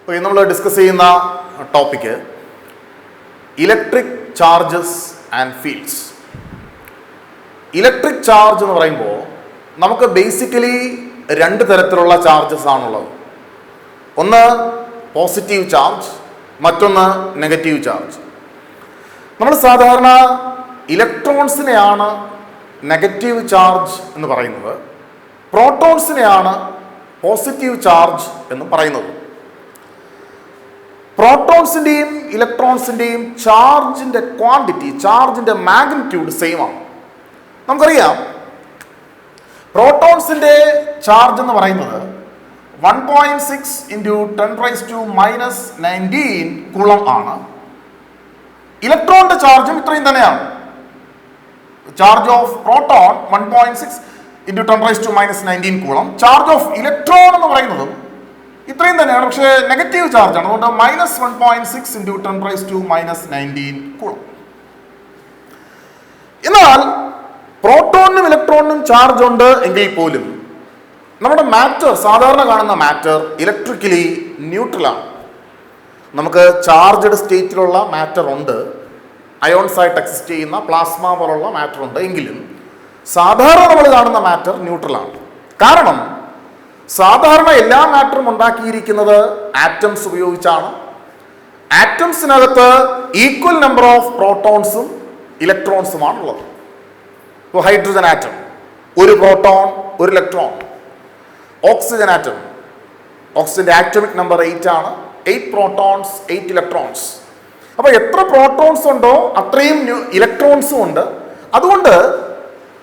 നമ്മൾ ഡിസ്കസ് ചെയ്യുന്ന topic electric charges and fields. Electric charge എന്ന് പറയുമ്പോൾ നമുക്ക് ബേസിക്കലി രണ്ട് തരത്തിലുള്ള ചാർജസ് ആണുള്ളത്. ഒന്ന് പോസിറ്റീവ് ചാർജ്, മറ്റൊന്ന് നെഗറ്റീവ് ചാർജ്. നമ്മൾ സാധാരണ ഇലക്ട്രോൺസിനെയാണ് നെഗറ്റീവ് ചാർജ് എന്ന് പറയുന്നത്, പ്രോട്ടോൺസിനെയാണ് പോസിറ്റീവ് ചാർജ് എന്ന് പറയുന്നത്. പ്രോട്ടോൺസിൻ്റെയും ഇലക്ട്രോൺസിൻ്റെയും ചാർജിൻ്റെ ക്വാണ്ടിറ്റി, ചാർജിൻ്റെ മാഗ്നിറ്റ്യൂഡ് സെയിം ആണ്. നമുക്കറിയാം പ്രോട്ടോൺസിൻ്റെ ചാർജ് എന്ന് പറയുന്നത് 1.6 × 10⁻⁻⁹ കൂളം ആണ്. ഇലക്ട്രോണിന്റെ ചാർജും ഇത്രയും തന്നെയാണ്. Charge of proton 1.6 × 10⁻⁻⁹ coulomb. Charge of electron എന്ന് പറയുന്നതും ഇത്രയും തന്നെയാണ്, പക്ഷേ നെഗറ്റീവ് ചാർജാണ്. അതുകൊണ്ട് -1.6 × 10⁻⁻⁹ കൂളം. എന്നാൽ പ്രോട്ടോണിനും ഇലക്ട്രോണിനും ചാർജ് ഉണ്ട് എങ്കിൽ പോലും നമ്മുടെ മാറ്റർ, സാധാരണ കാണുന്ന മാറ്റർ ഇലക്ട്രിക്കലി ന്യൂട്രലാണ്. നമുക്ക് ചാർജ്ഡ് സ്റ്റേറ്റിലുള്ള മാറ്റർ ഉണ്ട്, അയോൺസ് ആയിട്ട് എക്സിസ്റ്റ് ചെയ്യുന്ന പ്ലാസ്മ പോലുള്ള മാറ്റർ ഉണ്ട്. എങ്കിലും സാധാരണ നമ്മൾ കാണുന്ന മാറ്റർ ന്യൂട്രലാണ്. കാരണം സാധാരണ എല്ലാ മാറ്ററും ഉണ്ടാക്കിയിരിക്കുന്നത് ആറ്റംസ് ഉപയോഗിച്ചാണ്. ആറ്റംസിനകത്ത് ഈക്വൽ നമ്പർ ഓഫ് പ്രോട്ടോൺസും ഇലക്ട്രോൺസുമാണുള്ളത്. ഇപ്പോൾ ഹൈഡ്രജൻ ആറ്റം, ഒരു പ്രോട്ടോൺ ഒരു ഇലക്ട്രോൺ. ഓക്സിജൻ ആറ്റം, ഓക്സിജന്റെ ആറ്റോമിക് നമ്പർ 8 ആണ്. 8 പ്രോട്ടോൺസ് 8 ഇലക്ട്രോൺസ്. അപ്പോൾ എത്ര പ്രോട്ടോൺസ് ഉണ്ടോ അത്രയും ഇലക്ട്രോൺസും ഉണ്ട്. അതുകൊണ്ട്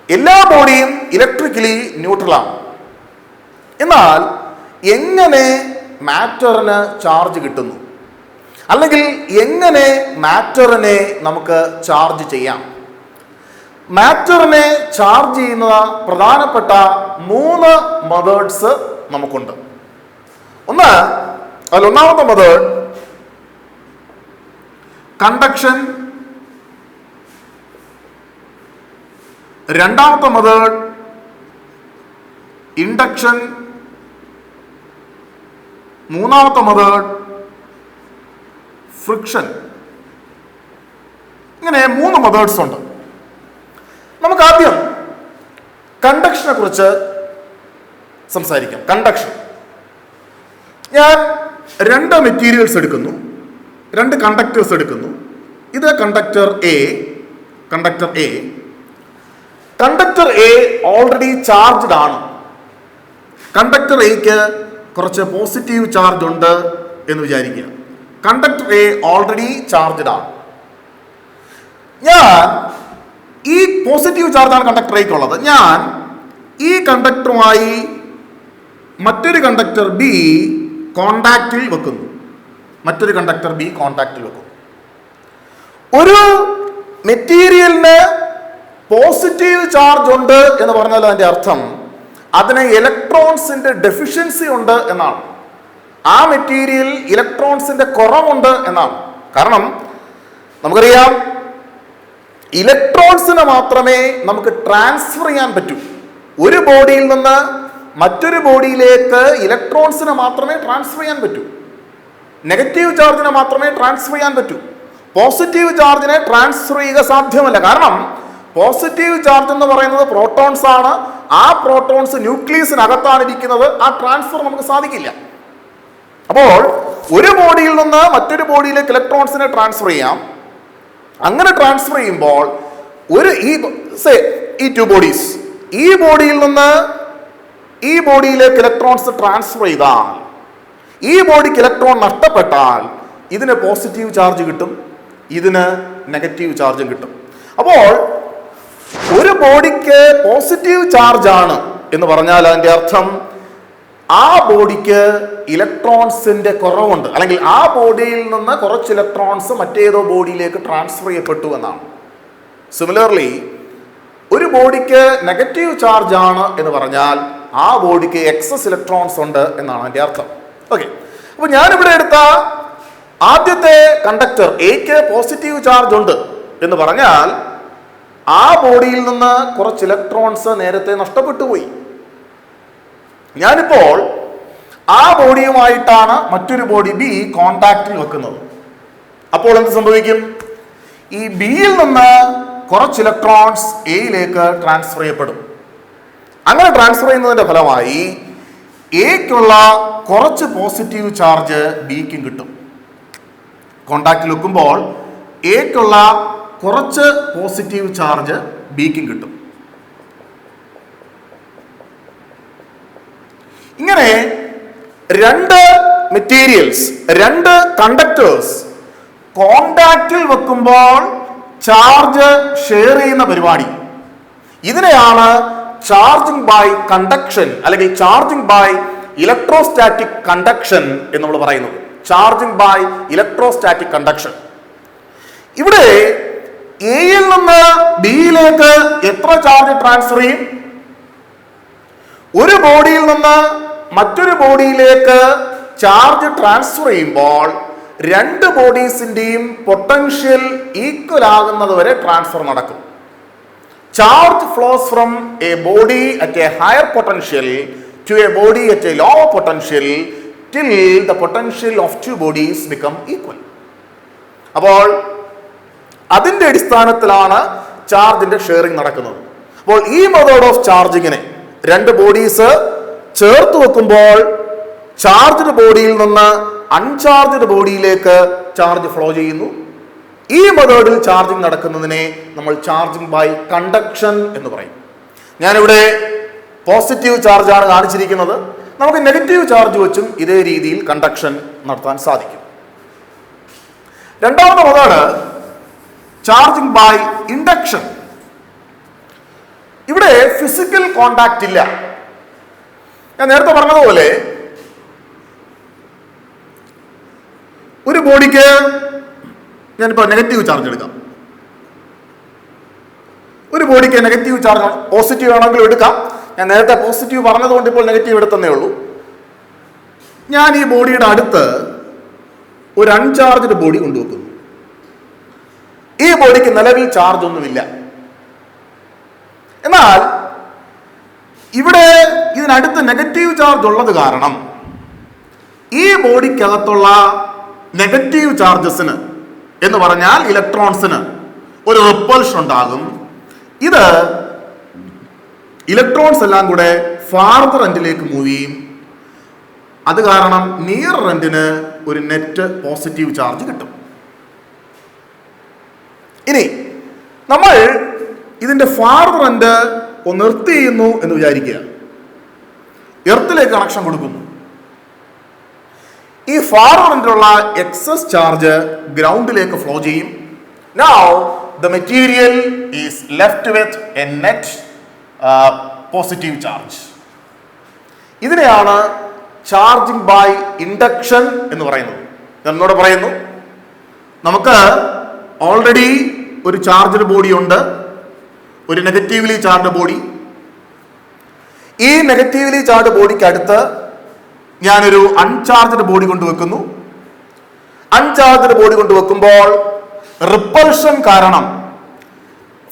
എല്ലാ ബോഡിയും ഇലക്ട്രിക്കലി ന്യൂട്രലാണ്. എന്നാൽ എങ്ങനെ മാറ്ററിന് ചാർജ് കിട്ടുന്നു, അല്ലെങ്കിൽ എങ്ങനെ മാറ്ററിനെ നമുക്ക് ചാർജ് ചെയ്യാം? മാറ്ററിനെ ചാർജ് ചെയ്യുന്ന പ്രധാനപ്പെട്ട 3 മെത്തേഡ്സ് നമുക്കുണ്ട്. ഒന്നാമത്തെ മെത്തേഡ് കണ്ടക്ഷൻ, രണ്ടാമത്തെ മെത്തേഡ് ഇൻഡക്ഷൻ, മൂന്നാമത്തെ മെത്തേഡ് ഫ്രിക്ഷൻ. ഇങ്ങനെ 3 മെത്തേഡ്സ് ഉണ്ട്. നമുക്ക് ആദ്യം കണ്ടക്ഷനെ കുറിച്ച് സംസാരിക്കാം. കണ്ടക്ഷൻ, ഞാൻ 2 മെറ്റീരിയൽസ് എടുക്കുന്നു, 2 കണ്ടക്ടേഴ്സ് എടുക്കുന്നു. ഇത് conductor A. Conductor A already charged ആണ്. കണ്ടക്ടർ എക്ക് കുറച്ച് പോസിറ്റീവ് ചാർജ് ഉണ്ട് എന്ന് വിചാരിക്കുക. കണ്ടക്ടർ എ ഓൾറെഡി ചാർജ്ഡ് ആണ്. ഞാൻ ഈ പോസിറ്റീവ് ചാർജാണ് കണ്ടക്ടർ എക്ക് ഉള്ളത്. ഞാൻ ഈ കണ്ടക്ടറുമായി മറ്റൊരു കണ്ടക്ടർ ബി കോണ്ടാക്റ്റിൽ വെക്കുന്നു. ഒരു മെറ്റീരിയലിന് പോസിറ്റീവ് ചാർജ് ഉണ്ട് എന്ന് പറഞ്ഞാൽ അതിൻ്റെ അർത്ഥം അതിന് ഇലക്ട്രോൺസിന്റെ ഡെഫിഷ്യൻസി ഉണ്ട് എന്നാണ്. ആ മെറ്റീരിയൽ ഇലക്ട്രോൺസിന്റെ കുറവുണ്ട് എന്നാണ്. കാരണം നമുക്കറിയാം ഇലക്ട്രോൺസിനെ മാത്രമേ നമുക്ക് ട്രാൻസ്ഫർ ചെയ്യാൻ പറ്റൂ. ഒരു ബോഡിയിൽ നിന്ന് മറ്റൊരു ബോഡിയിലേക്ക് ഇലക്ട്രോൺസിനെ മാത്രമേ ട്രാൻസ്ഫർ ചെയ്യാൻ പറ്റൂ. നെഗറ്റീവ് ചാർജിനെ മാത്രമേ ട്രാൻസ്ഫർ ചെയ്യാൻ പറ്റൂ. പോസിറ്റീവ് ചാർജിനെ ട്രാൻസ്ഫർ ചെയ്യുക സാധ്യമല്ല. കാരണം പോസിറ്റീവ് ചാർജ് എന്ന് പറയുന്നത് പ്രോട്ടോൺസ് ആണ്. ആ പ്രോട്ടോൺസ് ന്യൂക്ലിയസിനകത്താണ് ഇരിക്കുന്നത്. ആ ട്രാൻസ്ഫർ നമുക്ക് സാധിക്കില്ല. അപ്പോൾ ഒരു ബോഡിയിൽ നിന്ന് മറ്റൊരു ബോഡിയിലേക്ക് ഇലക്ട്രോൺസിനെ ട്രാൻസ്ഫർ ചെയ്യാം. അങ്ങനെ ട്രാൻസ്ഫർ ചെയ്യുമ്പോൾ ഈ 2 ബോഡീസ്, ഈ ബോഡിയിൽ നിന്ന് ഈ ബോഡിയിലേക്ക് ഇലക്ട്രോൺസ് ട്രാൻസ്ഫർ ചെയ്താൽ, ഈ ബോഡിക്ക് ഇലക്ട്രോൺ നഷ്ടപ്പെട്ടാൽ ഇതിന് പോസിറ്റീവ് ചാർജ് കിട്ടും, ഇതിന് നെഗറ്റീവ് ചാർജും കിട്ടും. അപ്പോൾ ഒരു ബോഡിക്ക് പോസിറ്റീവ് ചാർജ് ആണ് എന്ന് പറഞ്ഞാൽ അതിൻ്റെ അർത്ഥം ആ ബോഡിക്ക് ഇലക്ട്രോൺസിന്റെ കുറവുണ്ട്, അല്ലെങ്കിൽ ആ ബോഡിയിൽ നിന്ന് കുറച്ച് ഇലക്ട്രോൺസ് മറ്റേതോ ബോഡിയിലേക്ക് ട്രാൻസ്ഫർ ചെയ്യപ്പെട്ടു എന്നാണ്. സിമിലർലി ഒരു ബോഡിക്ക് നെഗറ്റീവ് ചാർജ് ആണ് എന്ന് പറഞ്ഞാൽ ആ ബോഡിക്ക് എക്സസ് ഇലക്ട്രോൺസ് ഉണ്ട് എന്നാണ് അതിൻ്റെ അർത്ഥം. ഓക്കെ, അപ്പോൾ ഞാനിവിടെ എടുത്ത ആദ്യത്തെ കണ്ടക്ടർ എക്ക് പോസിറ്റീവ് ചാർജ് ഉണ്ട് എന്ന് പറഞ്ഞാൽ ആ ബോഡിയിൽ നിന്ന് കുറച്ച് ഇലക്ട്രോൺസ് നേരത്തെ നഷ്ടപ്പെട്ടു പോയി. ഞാനിപ്പോൾ ആ ബോഡിയുമായിട്ടാണ് മറ്റൊരു ബോഡി ബി കോണ്ടാക്റ്റിൽ വെക്കുന്നത്. അപ്പോൾ എന്ത് സംഭവിക്കും? ഈ ബിയിൽ നിന്ന് കുറച്ച് ഇലക്ട്രോൺസ് എയിലേക്ക് ട്രാൻസ്ഫർ ചെയ്യപ്പെടും. അങ്ങനെ ട്രാൻസ്ഫർ ചെയ്യുന്നതിന്റെ ഫലമായി എക്കുള്ള കുറച്ച് പോസിറ്റീവ് ചാർജ് ബിക്കും കിട്ടും. കോണ്ടാക്റ്റിൽ വെക്കുമ്പോൾ എക്കുള്ള കുറച്ച് പോസിറ്റീവ് ചാർജ് ബിക്കും കിട്ടും. ഇങ്ങനെ രണ്ട് മെറ്റീരിയൽസ്, രണ്ട് കണ്ടക്ടേഴ്സ് കോണ്ടാക്റ്റിൽ വെക്കുമ്പോൾ ചാർജ് ഷെയർ ചെയ്യുന്ന പരിപാടി, ഇതിനെയാണ് ചാർജിങ് ബൈ കണ്ടക്ഷൻ അല്ലെങ്കിൽ ചാർജിങ് ബൈ ഇലക്ട്രോസ്റ്റാറ്റിക് കണ്ടക്ഷൻ എന്ന് നമ്മൾ പറയുന്നത്. Charging by electrostatic conduction. ഇവിടെ എയിൽ നിന്ന് ബിയിലേക്ക് എത്ര ചാർജ് ട്രാൻസ്ഫർ ചെയ്യും? ഒരു ബോഡിയിൽ നിന്ന് മറ്റൊരു ബോഡിയിലേക്ക് ചാർജ് ട്രാൻസ്ഫർ ചെയ്യുമ്പോൾ രണ്ട് ബോഡീസിന്റെയും പൊട്ടൻഷ്യൽ ഈക്വൽ ആകുന്നത് വരെ ട്രാൻസ്ഫർ നടക്കും. Charge flows from a body at a higher potential to a body at a lower potential till the potential of two bodies become equal. അപ്പോൾ അതിന്റെ അടിസ്ഥാനത്തിലാണ് ചാർജിന്റെ ഷെയറിംഗ് നടക്കുന്നത്. അപ്പോൾ ഈ മെത്തേഡ് ഓഫ് ചാർജിങ്ങിനെ രണ്ട് ബോഡീസ് ചേർത്ത് വെക്കുമ്പോൾ ചാർജ്ഡ് ബോഡിയിൽ നിന്ന് അൺചാർജ്ഡ് ബോഡിയിലേക്ക് ചാർജ് ഫ്ലോ ചെയ്യുന്നു. ഈ മെത്തേഡിൽ ചാർജിങ് നടക്കുന്നതിനെ നമ്മൾ ചാർജിങ് ബൈ കണ്ടക്ഷൻ എന്ന് പറയും. ഞാനിവിടെ പോസിറ്റീവ് ചാർജാണ് കാണിച്ചിരിക്കുന്നത്. നമുക്ക് നെഗറ്റീവ് ചാർജ് വെച്ചും ഇതേ രീതിയിൽ കണ്ടക്ഷൻ നടത്താൻ സാധിക്കും. രണ്ടാമത്തെ മെത്തേഡ് ചാർജിങ് ബൈ ഇൻഡക്ഷൻ. ഇവിടെ ഫിസിക്കൽ കോണ്ടാക്ട് ഇല്ല. ഞാൻ നേരത്തെ പറഞ്ഞതുപോലെ ഒരു ബോഡിക്ക് ഞാനിപ്പോൾ നെഗറ്റീവ് ചാർജ് എടുക്കാം. ഒരു ബോഡിക്ക് നെഗറ്റീവ് ചാർജ് പോസിറ്റീവ് ആണെങ്കിലും എടുക്കാം. ഞാൻ നേരത്തെ പോസിറ്റീവ് പറഞ്ഞതുകൊണ്ട് ഇപ്പോൾ നെഗറ്റീവ് എടുത്തന്നേ ഉള്ളൂ. ഞാൻ ഈ ബോഡിയുടെ അടുത്ത് ഒരു അൺചാർജ്ഡ് ബോഡി കൊണ്ടുവെക്കുന്നു. ഈ ബോഡിക്ക് നിലവിൽ ചാർജ് ഒന്നുമില്ല. എന്നാൽ ഇവിടെ ഇതിനടുത്ത് നെഗറ്റീവ് ചാർജ് ഉള്ളത് കാരണം ഈ ബോഡിക്കകത്തുള്ള നെഗറ്റീവ് ചാർജസിന് എന്ന് പറഞ്ഞാൽ ഇലക്ട്രോൺസിന് ഒരു റിപ്പൾഷൻ ഉണ്ടാകും. ഇത് ഇലക്ട്രോൺസ് എല്ലാം കൂടെ ഫാർദർ എൻഡിലേക്ക് മൂവ് ചെയ്യും. അത് കാരണം നിയർ എൻഡിന് ഒരു നെറ്റ് പോസിറ്റീവ് ചാർജ് കിട്ടും. ഇനി നമ്മൾ ഇതിന്റെ ഫാർദർ എൻഡ് ഒന്ന് എർത്ത് ചെയ്യുന്നു എന്ന് വിചാരിക്കുക. എർത്തിലേക്ക് കണക്ഷൻ കൊടുക്കുന്നു. ഈ ഫാർദർ എൻഡിലുള്ള എക്സസ് ചാർജ് ഗ്രൗണ്ടിലേക്ക് ഫ്ലോ ചെയ്യും. Now the material is left with a net positive charge. ഇതിനെയാണ് ചാർജിങ് ബൈ ഇൻഡക്ഷൻ എന്ന് പറയുന്നത്. എന്നോട് പറയുന്നു, നമുക്ക് ഓൾറെഡി ഒരു ചാർജ്ഡ് ബോഡി ഉണ്ട്, ഒരു നെഗറ്റീവ്ലി ചാർജ്ഡ് ബോഡി. ഈ നെഗറ്റീവ്ലി ചാർജ്ഡ് ബോഡിക്ക് അടുത്ത് ഞാനൊരു അൺചാർജ്ഡ് ബോഡി കൊണ്ടുവെക്കുന്നു. അൺചാർജ്ഡ് ബോഡി കൊണ്ടുവെക്കുമ്പോൾ റിപ്പൾഷൻ കാരണം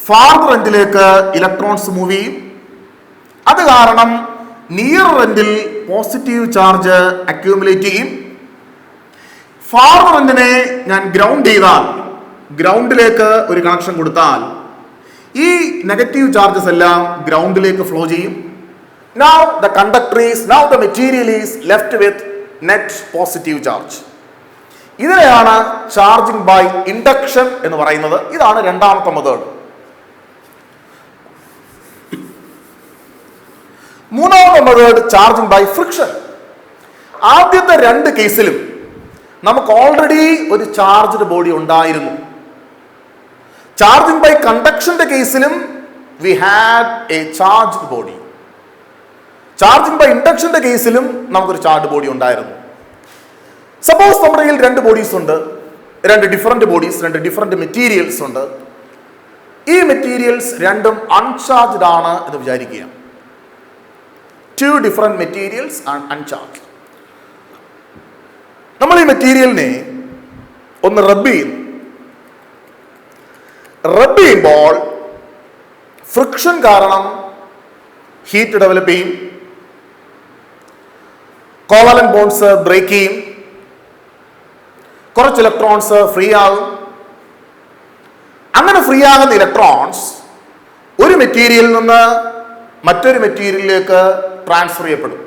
ഫാർദർ എൻഡിലേക്ക് ഇലക്ട്രോൺസ് മൂവ് ചെയ്യും. അത് കാരണം നിയർ എൻഡിൽ പോസിറ്റീവ് ചാർജ് അക്യൂമുലേറ്റ് ചെയ്യും. ഫാർദർ എൻഡിനെ ഞാൻ ഗ്രൗണ്ട് ചെയ്താൽ, ഗ്രൗണ്ടിലേക്ക് ഒരു കണക്ഷൻ കൊടുത്താൽ ഈ നെഗറ്റീവ് ചാർജസ് എല്ലാം ഗ്രൗണ്ടിലേക്ക് ഫ്ലോ ചെയ്യും. Now the conductor is, now the material is left with net positive charge. ഇതിനെയാണ് ചാർജിങ് ബൈ ഇൻഡക്ഷൻ എന്ന് പറയുന്നത്. ഇതാണ് രണ്ടാമത്തെ മെത്തേഡ്. മൂന്നാമത്തെ മെത്തേഡ് ചാർജിങ് ബൈ ഫ്രിക്ഷൻ. ആദ്യത്തെ രണ്ട് കേസിലും നമുക്ക് ഓൾറെഡി ഒരു ചാർജ്ഡ് ബോഡി ഉണ്ടായിരുന്നു. ചാർജിങ് ബൈ കണ്ടക്ഷന്റെ കേസിലും we had a charged body. Charging by ഇൻഡക്ഷന്റെ കേസിലും നമുക്കൊരു ചാർജ്ഡ് ബോഡി ഉണ്ടായിരുന്നു. സപ്പോസ് നമ്മുടെ കയ്യിൽ രണ്ട് ബോഡീസ് ഉണ്ട്, രണ്ട് ഡിഫറെന്റ് ബോഡീസ്, രണ്ട് ഡിഫറെന്റ് മെറ്റീരിയൽസ് ഉണ്ട്. ഈ മെറ്റീരിയൽസ് രണ്ടും അൺചാർജ്ഡ് ആണ് എന്ന് വിചാരിക്കുക. Two different materials are uncharged. നമ്മൾ ഈ മെറ്റീരിയലിനെ ഒന്ന് റബ്ബ് ചെയ്യുന്നു. റബ്ബ് ചെയ്യുമ്പോൾ ഫ്രിക്ഷൻ കാരണം ഹീറ്റ് ഡെവലപ്പ് ചെയ്യും. കോവാലന്റ് ബോണ്ട്സ് ബ്രേക്ക് ചെയ്യും, കുറച്ച് ഇലക്ട്രോൺസ് ഫ്രീ ആകും. അങ്ങനെ ഫ്രീ ആകുന്ന ഇലക്ട്രോൺസ് ഒരു മെറ്റീരിയലിൽ നിന്ന് മറ്റൊരു മെറ്റീരിയലിലേക്ക് ട്രാൻസ്ഫർ ചെയ്യപ്പെടും.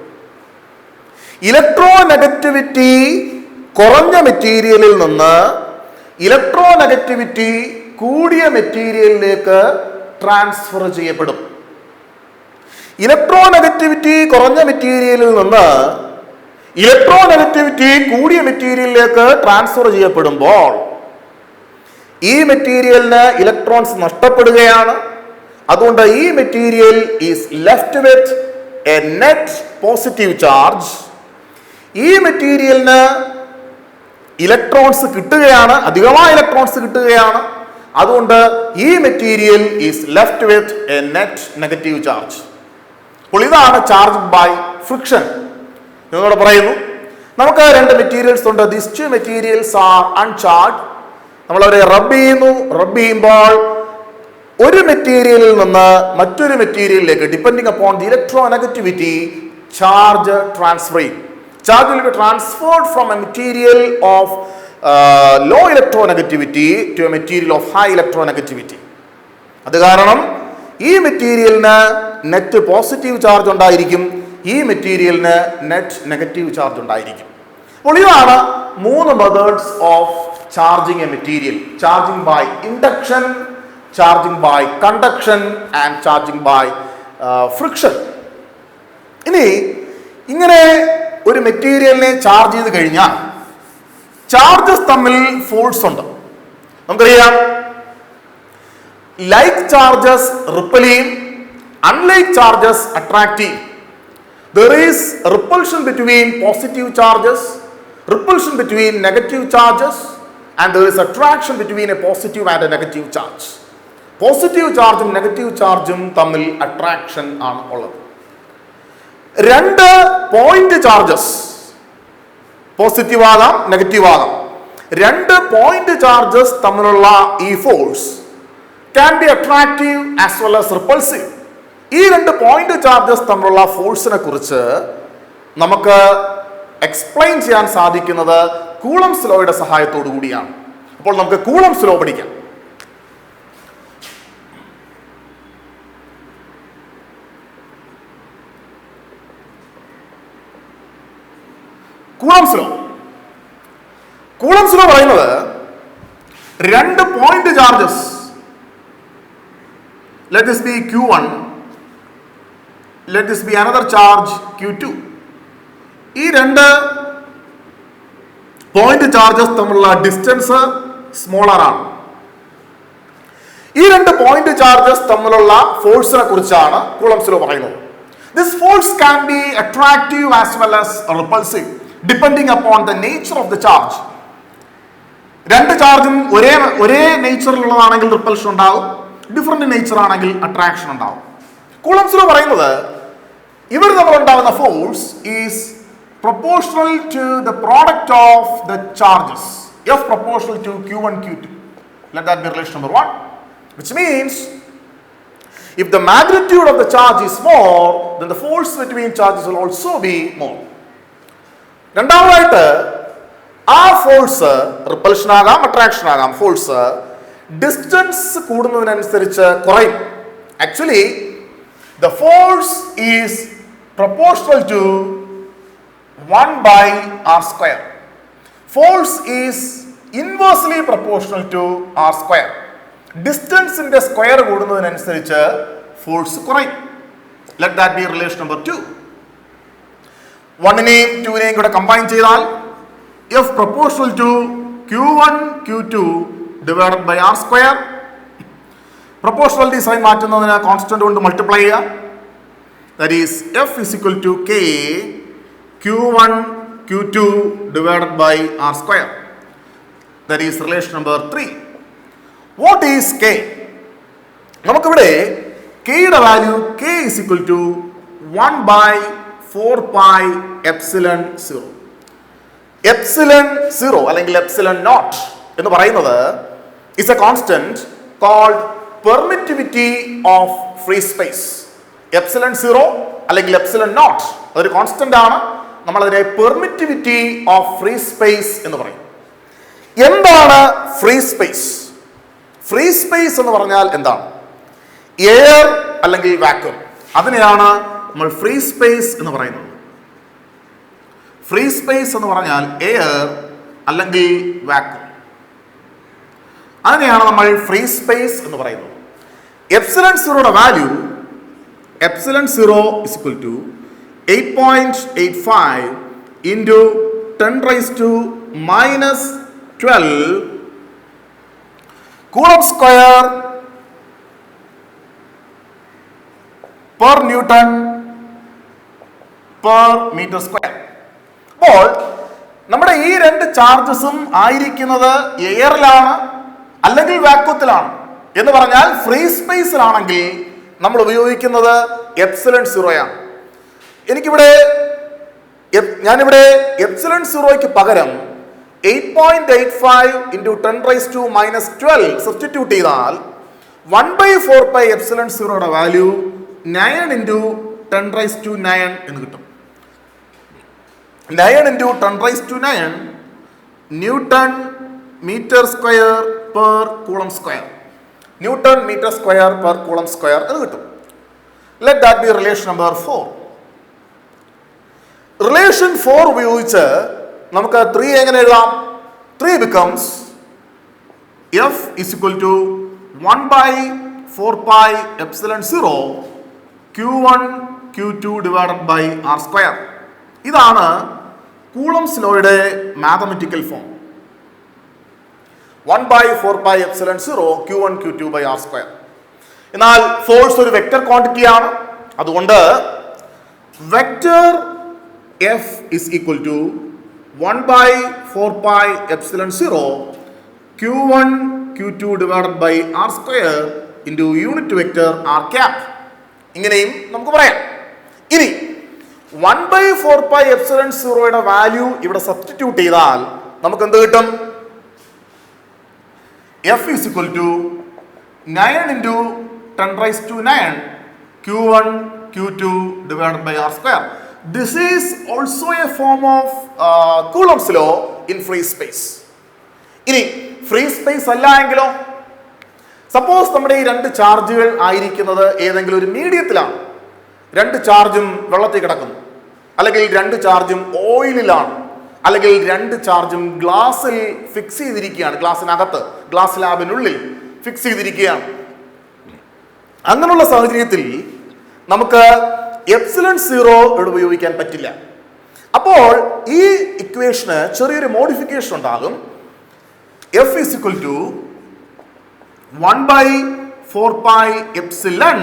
ഇലക്ട്രോ നെഗറ്റിവിറ്റി കുറഞ്ഞ മെറ്റീരിയലിൽ നിന്ന് ഇലക്ട്രോ നെഗറ്റിവിറ്റി കൂടിയ മെറ്റീരിയലിലേക്ക് ട്രാൻസ്ഫർ ചെയ്യപ്പെടും. ഇലക്ട്രോ നെഗറ്റിവിറ്റി കുറഞ്ഞ മെറ്റീരിയലിൽ നിന്ന് ഇലക്ട്രോ നെഗറ്റിവിറ്റി കൂടിയ മെറ്റീരിയലിലേക്ക് ട്രാൻസ്ഫർ ചെയ്യപ്പെടുമ്പോൾ ഈ മെറ്റീരിയലിന് ഇലക്ട്രോൺസ് നഷ്ടപ്പെടുകയാണ്. അതുകൊണ്ട് ഈ material is left with a net positive charge. ഈ മെറ്റീരിയലിന് ഇലക്ട്രോൺസ് കിട്ടുകയാണ്, അധികമായ ഇലക്ട്രോൺസ് കിട്ടുകയാണ്. അതുകൊണ്ട് ഈ material is left with a net negative charge. അപ്പോൾ ഇതാണ് ചാർജ് ബൈ ഫ്രിക്ഷൻ. എന്നോട് പറയുന്നു, നമുക്ക് രണ്ട് മെറ്റീരിയൽസ് ഉണ്ട്. These two materials are uncharged. നമ്മളവരെ റബ്ബ് ചെയ്യുന്നു. റബ്ബ് ചെയ്യുമ്പോൾ ഒരു മെറ്റീരിയലിൽ നിന്ന് മറ്റൊരു മെറ്റീരിയലിലേക്ക് depending upon the electronegativity charge transfer ചെയ്യും. Charge will be transferred from a material of low electronegativity to a material of high electronegativity. അത് കാരണം ഈ മെറ്റീരിയലിന് നെറ്റ് പോസിറ്റീവ് ചാർജ് ഉണ്ടായിരിക്കും, ഈ മെറ്റീരിയലിന് നെറ്റ് നെഗറ്റീവ് ചാർജ് ഉണ്ടായിരിക്കും. അപ്പോൾ ഇതാണ് മൂന്ന് methods of charging a material: charging by induction, charging by conduction and charging by friction. ഇനി ഇങ്ങനെ ഒരു മെറ്റീരിയലിനെ ചാർജ് ചെയ്ത് കഴിഞ്ഞാൽ ചാർജസ് തമ്മിൽ ഫോഴ്സ് ഉണ്ട്. നമുക്കറിയാം, ലൈക്ക് ചാർജസ് റിപ്പൽ ചെയ്യും, അൺലൈക്ക് ചാർജസ് അട്രാക്ട് ചെയ്യും. There is repulsion between positive charges, repulsion between negative charges, and there is attraction between a positive and a negative charge. Positive ചാർജും negative ചാർജും തമ്മിൽ attraction ആണ് ഉള്ളത്. രണ്ട് പോയിന്റ് ചാർജസ്, പോസിറ്റീവ് ആകാം negative ആകാം, രണ്ട് പോയിന്റ് ചാർജസ് തമ്മിലുള്ള ഈ force can be attractive as well as repulsive. ഈ രണ്ട് പോയിന്റ് ചാർജസ് തമ്മിലുള്ള ഫോഴ്സിനെ കുറിച്ച് നമുക്ക് എക്സ്പ്ലെയിൻ ചെയ്യാൻ സാധിക്കുന്നത് കൂളംസ് ലോയുടെ സഹായത്തോടു കൂടിയാണ്. അപ്പോൾ നമുക്ക് കൂളംസ് ലോ പഠിക്കാം. കൂളംസ് ലോ പറയുന്നത് രണ്ട് point charges, let this B Q1, let this B another charge Q2. ഈ രണ്ട് പോയിന്റ് ചാർജസ് തമ്മിലുള്ള ഡിസ്റ്റൻസ് സ്മോളർ ആണ്. ഈ രണ്ട് പോയിന്റ് ചാർജസ് തമ്മിലുള്ള ഫോഴ്സിനെ കുറിച്ചാണ് കൂളംസ് ലോ പറയുന്നത്. This force can be attractive as well as repulsive depending upon the nature of the charge. രണ്ട് ചാർജും ഒരേ നേച്ചറിലുള്ളതാണെങ്കിൽ റിപ്പൽഷൻ ഉണ്ടാവും, ഡിഫറെന്റ് നേച്ചർ ആണെങ്കിൽ അട്രാക്ഷൻ ഉണ്ടാവും. കൂളംസ് ലോ പറയുന്നത് ഇവർ തമ്മിലുണ്ടാകുന്ന force is proportional to the product of the charges. F proportional to Q1 Q2. Let that be relation number 1, which means if the magnitude of the charge is more, then the force between charges will also be more. രണ്ടാമതായിട്ട് ആ force repulsion ആകാം attraction ആകാം, force distance കൂടുന്നതിനനുസരിച്ച് കുറയും. Actually the force is proportional to 1/r². Force is inversely proportional to r². ഡിസ്റ്റൻസിന്റെ square കൂടുന്നതിനനുസരിച്ച് force കുറയും. Let that be relation number 2. 1നെയും 2നെയും കൂടെ കമ്പൈൻ ചെയ്താൽ F proportional to Q1 Q2 divided by r². Proportionality sign മാറ്റുന്നതിന് constant കൊണ്ട് multiply ചെയ്യുക. That is F is equal to K Q1 Q2 divided by r². That is relation number 3. What is K? നമുക്കിവിടെ K യുടെ value K is equal to 1/4πε0. Epsilon 0 അല്ലെങ്കിൽ epsilon naught എന്ന് പറയുന്നത് is a constant called permittivity of free space. Epsilon 0 അല്ലെങ്കിൽ epsilon not അതൊരു constant ആണ്. നമ്മളതിനെ permittivity of free space എന്ന് പറയും. എന്താണ് ഫ്രീ സ്പേസ്? ഫ്രീ സ്പേസ് എന്ന് പറഞ്ഞാൽ എന്താണ്? എയർ അല്ലെങ്കിൽ വാക്യൂം, അതിനെയാണ് നമ്മൾ ഫ്രീ സ്പേസ് എന്ന് പറയുന്നത്. ഫ്രീ സ്പേസ് എന്ന് പറഞ്ഞാൽ എയർ അല്ലെങ്കിൽ വാക്യൂം, അതിനെയാണ് നമ്മൾ ഫ്രീ സ്പേസ് എന്ന് പറയുന്നത്. എപ്സിലൺ സീറോയുടെ value epsilon zero is equal to 8.85 into 10 raised to minus 12 Coulomb square per Newton per meter square. അപ്പോൾ നമ്മുടെ ഈ രണ്ട് ചാർജസും ആയിരിക്കുന്നത് എയറിലാണ് അല്ലെങ്കിൽ വാക്വത്തിലാണ് എന്ന് പറഞ്ഞാൽ ഫ്രീ സ്പേസിലാണെങ്കിൽ നമ്മൾ ഉപയോഗിക്കുന്നത് എപ്സിലൺ സീറോയാണ്. ഞാനിവിടെ എപ്സിലൺ സീറോയ്ക്ക് പകരം 8.85 into 10 raised to minus 12 substitute ചെയ്താൽ 1/4 എപ്സിലൺ സീറോയുടെ വാല്യൂ 9 into 10 raised to 9 എന്ന് കിട്ടും. 9 into 10 raised to 9 newton metre square per coulomb square, newton metre square per coulomb square എന്ന് കിട്ടും. Let that be relation number 4. Relation 4 ഉപയോഗിച്ച് നമുക്ക് 3 എങ്ങനെ എഴുതാം? 3 becomes F is equal to 1/4 epsilon 0 Q1 Q2 divided by R square. ഇതാണ് Coulomb's ലോയുടെ mathematical form. 1/4 epsilon 0 Q1 Q2 by R square. എന്നാൽ force ഒരു വെക്റ്റർ ക്വാണ്ടിറ്റി ആണ്, അതുകൊണ്ട് vector F is equal to 1/4 epsilon 0 Q1 Q2 divided by R square into unit vector R cap. ഇങ്ങനെയും നമുക്ക് പറയാം. ഇനി 1/4 epsilon 0യുടെ വാല്യൂ ഇവിടെ സബ്സ്റ്റിറ്റ്യൂട്ട് ചെയ്താൽ നമുക്ക് എന്ത് കിട്ടും? F is equal to 9 into 10 raised to 9 Q1 Q2 divided by R square. This is also a form of Coulomb's law in free space. ഇനി ഫ്രീ സ്പേസ് അല്ല എങ്കിലോ? സപ്പോസ് നമ്മുടെ ഈ രണ്ട് ചാർജുകൾ ആയിരിക്കുന്നത് ഏതെങ്കിലും ഒരു മീഡിയത്തിലാണ്. രണ്ട് ചാർജും വെള്ളത്തിൽ കിടക്കുന്നു, അല്ലെങ്കിൽ രണ്ട് ചാർജും ഓയിലിലാണ്, അല്ലെങ്കിൽ രണ്ട് ചാർജും ഗ്ലാസിൽ ഫിക്സ് ചെയ്തിരിക്കുകയാണ്, ഗ്ലാസിനകത്ത് ഗ്ലാസ് ലാബിനുള്ളിൽ ഫിക്സ് ചെയ്തിരിക്കുകയാണ്. അങ്ങനെയുള്ള സാഹചര്യത്തിൽ നമുക്ക് എപ്സിലൺ സീറോ ഇവിടെ ഉപയോഗിക്കാൻ പറ്റില്ല. അപ്പോൾ ഈ ഇക്വേഷന് ചെറിയൊരു മോഡിഫിക്കേഷൻ ഉണ്ടാകും. F is equal to 1/4 epsilon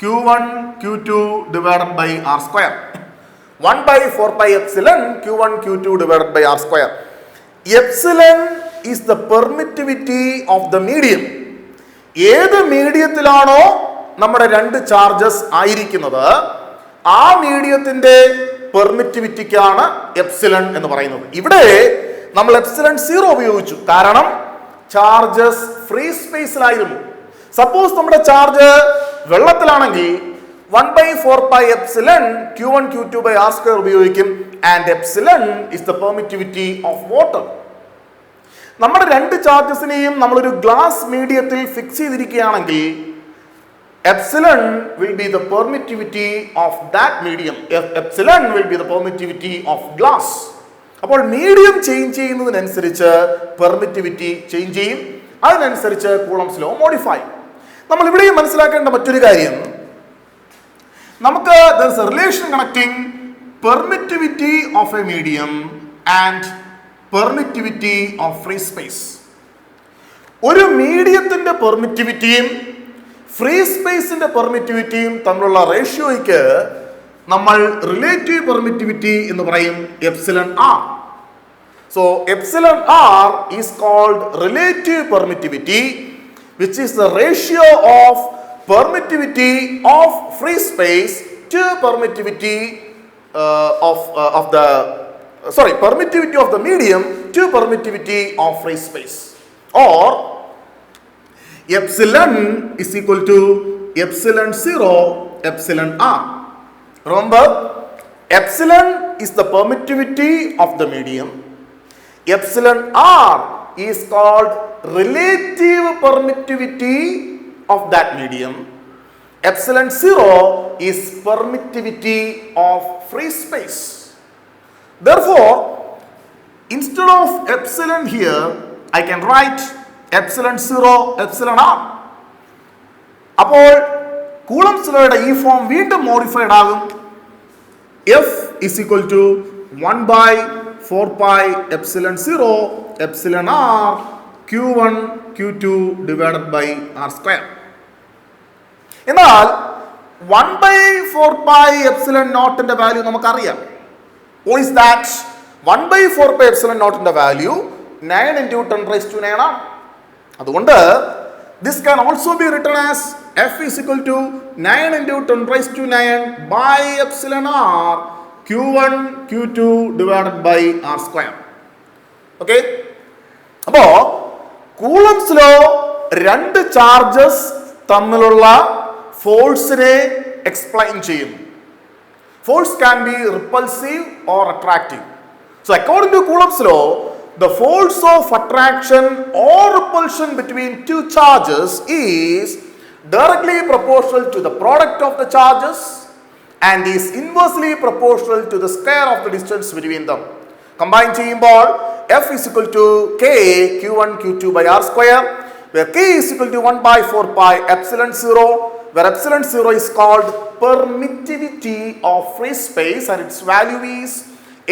Q1 Q2 divided by R square. 1/4 epsilon Q1 Q2 divided by R square. Epsilon is the permittivity of the medium. ഏത് മീഡിയത്തിലാണോ നമ്മുടെ രണ്ട് ചാർജസ് ആയിരിക്കുന്നത് ആ മീഡിയത്തിന്റെ പെർമിറ്റിവിറ്റിക്കാണ് എപ്സിലൺ എന്ന് പറയുന്നത്. ഇവിടെ നമ്മൾ എപ്സിലൺ സീറോ ഉപയോഗിച്ചു, കാരണം ചാർജസ് ഫ്രീ സ്പേസിലായിരുന്നു. സപ്പോസ് നമ്മുടെ ചാർജ് വെള്ളത്തിലാണെങ്കിൽ 1/4 epsilon Q1 Q2 by R square ഉപയോഗിക്കും. And epsilon is the permittivity of water. നമ്മുടെ രണ്ട് ചാർജസിനെയും നമ്മളൊരു ഗ്ലാസ് മീഡിയത്തിൽ ഫിക്സ് ചെയ്തിരിക്കുകയാണെങ്കിൽ epsilon will be the permittivity of that medium. Epsilon will be the permittivity of glass. അപ്പോൾ medium change ചെയ്യുന്നതിനനുസരിച്ച് permittivity change ചെയ്യും, അതിനനുസരിച്ച് കൂളംസ് ലോ മോഡിഫൈ. നമ്മൾ ഇവിടെ മനസ്സിലാക്കേണ്ട മറ്റൊരു കാര്യം, നമുക്ക് there is a relation connecting permittivity of a medium and permittivity of free space. ഒരു മീഡിയത്തിന്റെ പെർമിറ്റിവിറ്റിയും ഫ്രീ സ്പേസിന്റെ പെർമിറ്റിവിറ്റിയും തമ്മിലുള്ള റേഷ്യോയ്ക്ക് നമ്മൾ റിലേറ്റീവ് പെർമിറ്റിവിറ്റി എന്ന് പറയും, epsilon R. So epsilon R is called relative permittivity, which is the ratio of permittivity of free space to permittivity permittivity of the medium to permittivity of free space, or epsilon is equal to epsilon 0 epsilon r. Remember, epsilon is the permittivity of the medium. Epsilon r is called relative permittivity of that medium. Epsilon 0 is permittivity of free space. Therefore, instead of epsilon here, I can write epsilon 0 epsilon r. അപ്പോൾ കൂളംബ്സ് ലോയുടെ ഈ form വീണ്ടും modified ആകും. F is equal to 1 by 4 pi epsilon 0 epsilon r q1 q2 divided by r square. എന്നാൽ 1 by 4 pi epsilon നോട്ടിന്റെ value നമുക്കറിയാം. What is that? 1 by 4 pi epsilon നോട്ടിന്റെ value 9 into 10 raised to 9 ആണ്. അതുകൊണ്ട് this can also be written as F is equal to 9 into 10 raised to 9 by epsilon r q1 q2 divided by r square. Okay? അപ്പോ കൂളംബ്സ് law രണ്ട് charges തമ്മിലുള്ള ഫോഴ്സിനെ explain ചെയ്യുന്നു. Force can be repulsive or attractive. So according to Coulomb's law, the force of attraction or repulsion between two charges is directly proportional to the product of the charges and is inversely proportional to the square of the distance between them. Combine ചെയ്യുമ്പോൾ F is equal to K Q1 Q2 by R square, where K is equal to 1 by 4 pi epsilon 0, where epsilon 0 is called permittivity of free space and its value is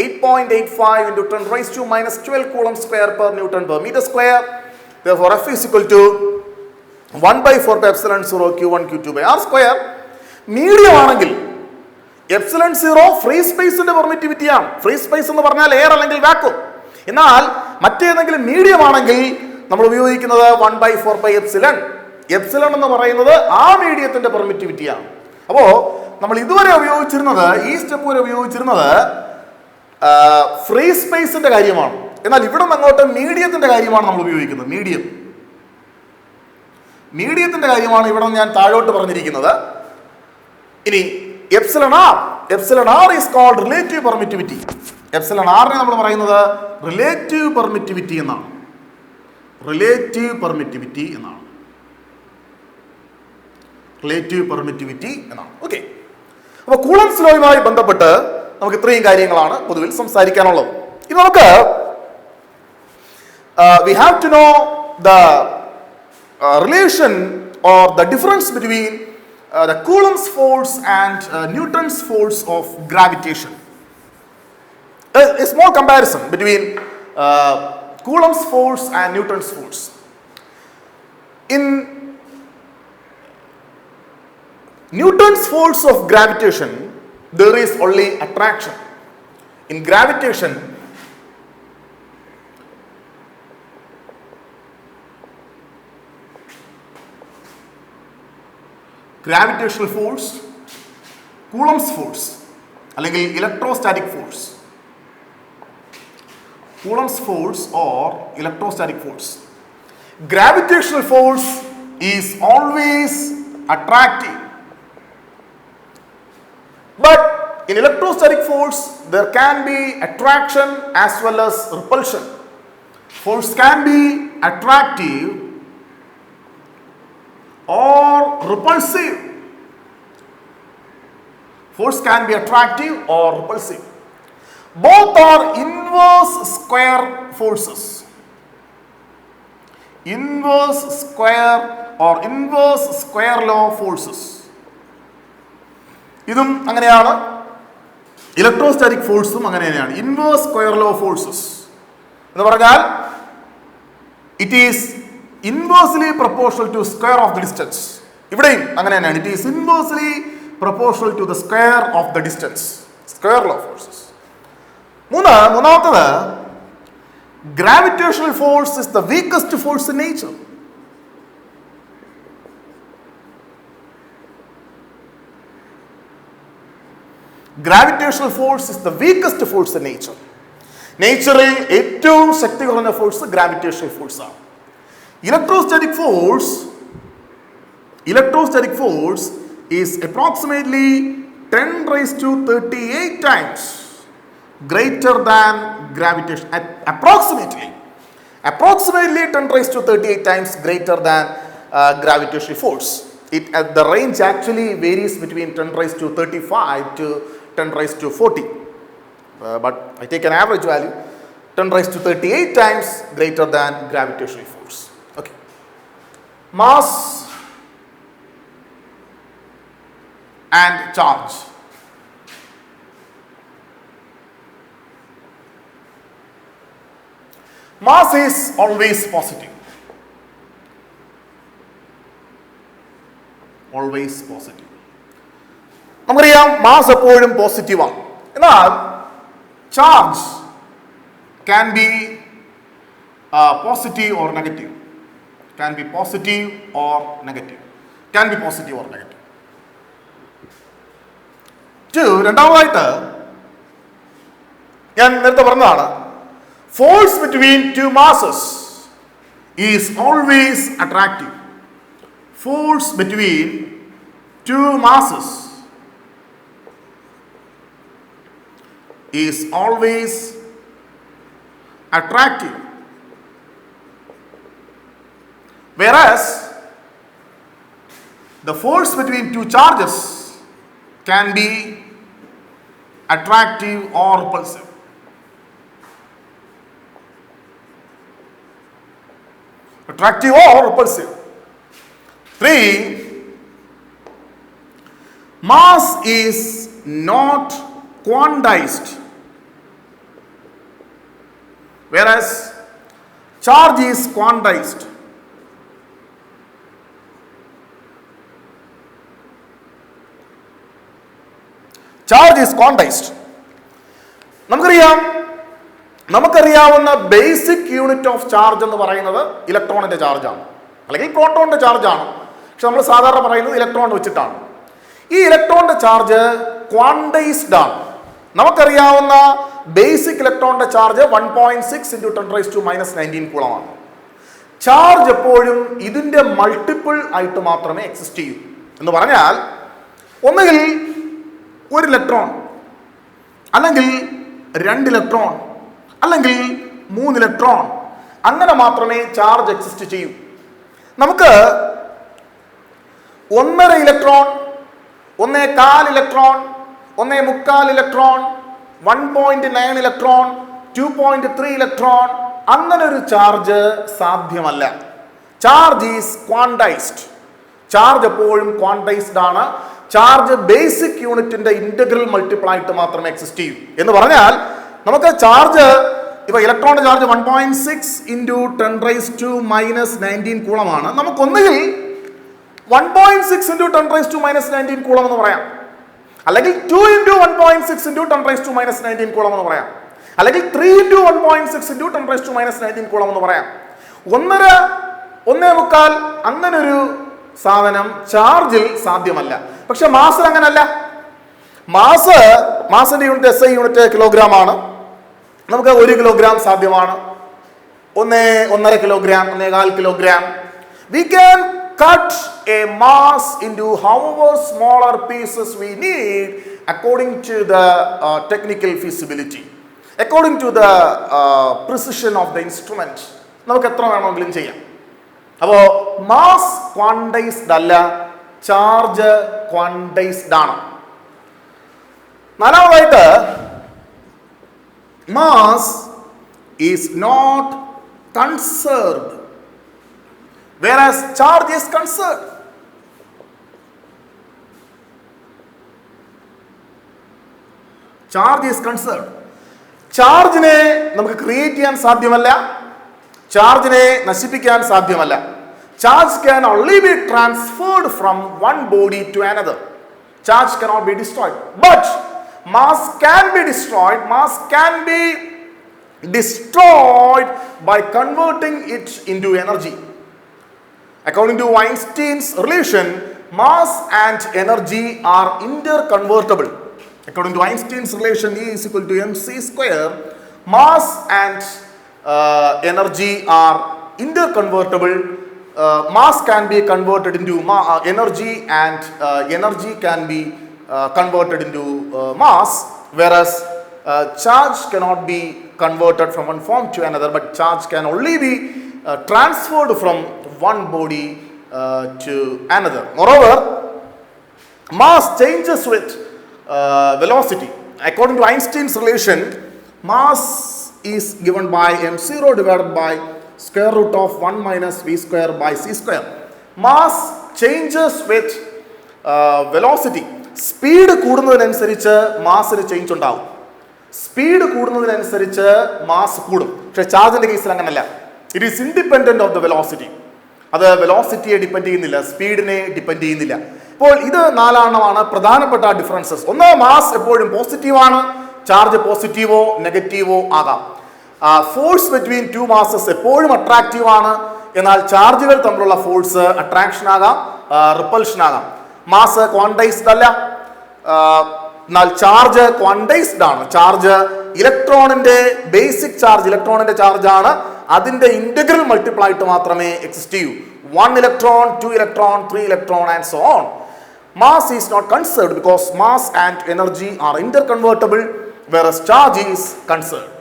8.85 into 10 raised to minus 12 coulomb square per Newton per meter square. Therefore, F is equal to 1 by 4 pi epsilon 0 Q1 Q2 by R square. Medium ആണെങ്കിൽ epsilon 0 free സ്പേസിന്റെ permittivity ആണ്. Free space എന്ന് പറഞ്ഞാൽ air അല്ലെങ്കിൽ vacuum. എന്നാൽ മറ്റേതെങ്കിലും medium ആണെങ്കിൽ നമ്മൾ ഉപയോഗിക്കുന്നത് 1 by 4 pi എപ്സിലൺ. എപ്സിലൺ എന്ന് പറയുന്നത് ആ മീഡിയത്തിന്റെ പെർമിറ്റിവിറ്റി ആണ്. അപ്പോൾ നമ്മൾ ഇതുവരെ ഉപയോഗിച്ചിരുന്നത്, ഈ സ്റ്റെപ്പ് വരെ ഉപയോഗിച്ചിരുന്നത് ഫ്രീ സ്പേസിന്റെ കാര്യമാണ്. എന്നാൽ ഇവിടെ നിന്ന് അങ്ങോട്ട് മീഡിയത്തിന്റെ കാര്യമാണ് നമ്മൾ ഉപയോഗിക്കുന്നത്. മീഡിയത്തിന്റെ കാര്യമാണ് ഇവിടെ ഞാൻ താഴോട്ട് പറഞ്ഞിരിക്കുന്നത്. ഇനി epsilon R is called relative permittivity. Epsilon ആറിനെ നമ്മൾ പറയുന്നത് റിലേറ്റീവ് പെർമിറ്റിവിറ്റി എന്നാണ്. റിലേറ്റീവ് പെർമിറ്റിവിറ്റി എന്നാണ്. ഓക്കെ. അപ്പോൾ കൂളംബ്സ് ലോയുമായി ബന്ധപ്പെട്ട് നമുക്ക് ഇത്രയും കാര്യങ്ങളാണ് പൊതുവിൽ സംസാരിക്കാനുള്ളത്. ഇനി നമുക്ക് we have to know the relation or the difference between the Coulomb's force and Newton's force of gravitation. A small comparison between Coulomb's force and Newton's force. In Newton's force of gravitation, there is only attraction. In gravitation, gravitational force, Coulomb's force അല്ലെങ്കിൽ electrostatic force, Coulomb's force or electrostatic force. Gravitational force is always attractive, but in electrostatic force there can be attraction as well as repulsion. Force can be attractive or repulsive. Force can be attractive or repulsive. Both are inverse square forces. Inverse square or inverse square law forces. ഇതും അങ്ങനെയാണ്, electrostatic ഫോഴ്സും അങ്ങനെ തന്നെയാണ്. Inverse square law forces എന്ന് പറഞ്ഞാൽ it is inversely proportional to square of the distance. ഇവിടെയും അങ്ങനെ തന്നെയാണ്. It is inversely proportional to the square of the distance. Square law forces. മൂന്നാമത്തത് gravitational force is the weakest force in nature. Gravitational force is the weakest force in nature. നേച്ചറിൽ ഏറ്റവും ശക്തി കുറഞ്ഞ force gravitational force ആണ്. Electrostatic force is approximately 10 raised to 38 times greater than gravitation, approximately 10 raised to 38 times greater than gravitational force. The range actually varies between 10 raised to 35 to 10 raised to 40. But I take an average value, 10 raised to 38 times greater than gravitational force. Okay. Mass and charge. Mass is always positive. Always positive. നമുക്കറിയാം mass എപ്പോഴും പോസിറ്റീവാണ്. എന്നാൽ charge can be positive or negative. Can be positive or negative. Can be positive or negative. രണ്ടാമതായിട്ട് ഞാൻ നേരത്തെ പറഞ്ഞതാണ്, force between two masses is always attractive. Force between two masses is always attractive. Whereas the force between two charges can be attractive or repulsive. Attractive or repulsive. 3, mass is not quantized, whereas charge is quantized. Charge is quantized. നമുക്കറിയാവുന്ന basic unit of charge എന്ന് പറയുന്നത് ഇലക്ട്രോണിന്റെ ചാർജാണ്, അല്ലെങ്കിൽ പ്രോട്ടോണിന്റെ ചാർജാണ്. പക്ഷെ നമ്മൾ സാധാരണ പറയുന്നത് electron വെച്ചിട്ടാണ്. ഈ ഇലക്ട്രോണിന്റെ ചാർജ് ക്വാണ്ടൈസ്ഡ് ആണ്. നമുക്കറിയാവുന്ന ബേസിക് ഇലക്ട്രോണിന്റെ ചാർജ് 1.6 × 10⁻⁻19 കൂളമാണ്. ചാർജ് എപ്പോഴും ഇതിന്റെ മൾട്ടിപ്പിൾ ആയിട്ട് മാത്രമേ എക്സിസ്റ്റ് ചെയ്യൂ. എന്ന് പറഞ്ഞാൽ ഒന്നുകിൽ ഒരു ഇലക്ട്രോൺ, അല്ലെങ്കിൽ 2 ഇലക്ട്രോൺ, അല്ലെങ്കിൽ 3 ഇലക്ട്രോൺ, അങ്ങനെ മാത്രമേ ചാർജ് എക്സിസ്റ്റ് ചെയ്യൂ. നമുക്ക് 1.5 electron, 1.25 electron, 1.25 electron, 1.9 electron, 2.3 electron, അങ്ങനെ ഒരു ചാർജ് സാധ്യമല്ല. Charge is quantised. ചാർജ് എപ്പോഴും ക്വാണ്ടൈസ്ഡ് ആണ്. ചാർജ് ബേസിക് യൂണിറ്റിന്റെ ഇന്റഗ്രൽ മൾട്ടിപ്പിൾ ആയിട്ട് മാത്രമേ എക്സിസ്റ്റ് ചെയ്യൂ. എന്ന് പറഞ്ഞാൽ നമുക്ക് ചാർജ്, ഇപ്പൊ ഇലക്ട്രോണിന്റെ ചാർജ് 1.6 × 10⁻⁻19 കൂളമാണ്. നമുക്കൊന്നുകിൽ 1.6 × 10⁻⁻19 കൂളം എന്ന് പറയാം, അല്ലെങ്കിൽ 2 × 1.6 × 10⁻⁻19 കൂളം എന്ന് പറയാം, അല്ലെങ്കിൽ 3 × 1.6 × 10⁻⁻19 കൂളം എന്ന് പറയാം. 1.5, 1.25 അങ്ങനെ ഒരു സാധനം ചാർജിൽ സാധ്യമല്ല. പക്ഷെ മാസിൽ അങ്ങനല്ല. മാസിന്റെ യൂണിറ്റ് SI യൂണിറ്റ് കിലോഗ്രാം ആണ്. നമുക്ക് 1 കിലോഗ്രാം സാധ്യമാണ്, 1.5 kilogram, 1.25 kilogram. We can cut a mass into however smaller pieces we need according to the technical feasibility, according to the precision of the instrument. നമുക്ക് എത്ര വേണമെങ്കിലും ചെയ്യാം. അപ്പോൾ മാസ് ക്വാണ്ടൈസ്ഡ് അല്ല, charge quantised ആണ്. നാലാമതായിട്ട്, mass is not conserved, whereas charge is conserved. Charge is conserved. ചാർജിനെ നമുക്ക് ക്രിയേറ്റ് ചെയ്യാൻ സാധ്യമല്ല, ചാർജിനെ നശിപ്പിക്കാൻ സാധ്യമല്ല. Charge can only be transferred from one body to another. Charge cannot be destroyed. But mass can be destroyed. Mass can be destroyed by converting it into energy. According to Einstein's relation, mass and energy are interconvertible. According to Einstein's relation, E is equal to mc², mass and energy are interconvertible. Mass can be converted into energy, and energy can be converted into mass, whereas charge cannot be converted from one form to another, but charge can only be transferred from one body to another. Moreover, mass changes with velocity. According to Einstein's relation, mass is given by m0 divided by square root of 1 minus v square by c square. Mass changes with velocity. Speed കൂടുന്നതിനനുസരിച്ച് മാസിന് change ഉണ്ടാവും. Speed കൂടുന്നതിനനുസരിച്ച് mass കൂടും. പക്ഷേ ചാർജിന്റെ കേസിൽ അങ്ങനല്ല. It is independent of the velocity. അത് വെലോസിറ്റിയെ depend ചെയ്യുന്നില്ല, സ്പീഡിനെ ഡിപ്പെൻഡ് ചെയ്യുന്നില്ല. ഇപ്പോൾ ഇത് 4 പ്രധാനപ്പെട്ട ഡിഫറൻസസ്. ഒന്ന്, മാസ് എപ്പോഴും പോസിറ്റീവാണ്. ചാർജ് പോസിറ്റീവോ നെഗറ്റീവോ ആകാം. ഫോഴ്സ് ബിറ്റ്വീൻ ടു മാസസ് എപ്പോഴും അട്രാക്റ്റീവ് ആണ്. എന്നാൽ ചാർജുകൾ തമ്മിലുള്ള ഫോഴ്സ് അട്രാക്ഷൻ ആകാം, റിപ്പൽഷൻ ആകാം. മാസ് ക്വാണ്ടൈസ്ഡ് അല്ല, എന്നാൽ ചാർജ് ക്വാണ്ടൈസ്ഡ് ആണ്. ചാർജ് ഇലക്ട്രോണിന്റെ ബേസിക് ചാർജ്, ഇലക്ട്രോണിന്റെ ചാർജ് ആണ്. അതിന്റെ ഇന്റഗ്രൽ മൾട്ടിപ്പിൾ ആയിട്ട് മാത്രമേ എക്സിസ്റ്റ് ചെയ്യൂ. 1 electron, 2 electron, 3 electron and so on. Mass is not conserved because mass and energy are interconvertible, whereas charge is conserved.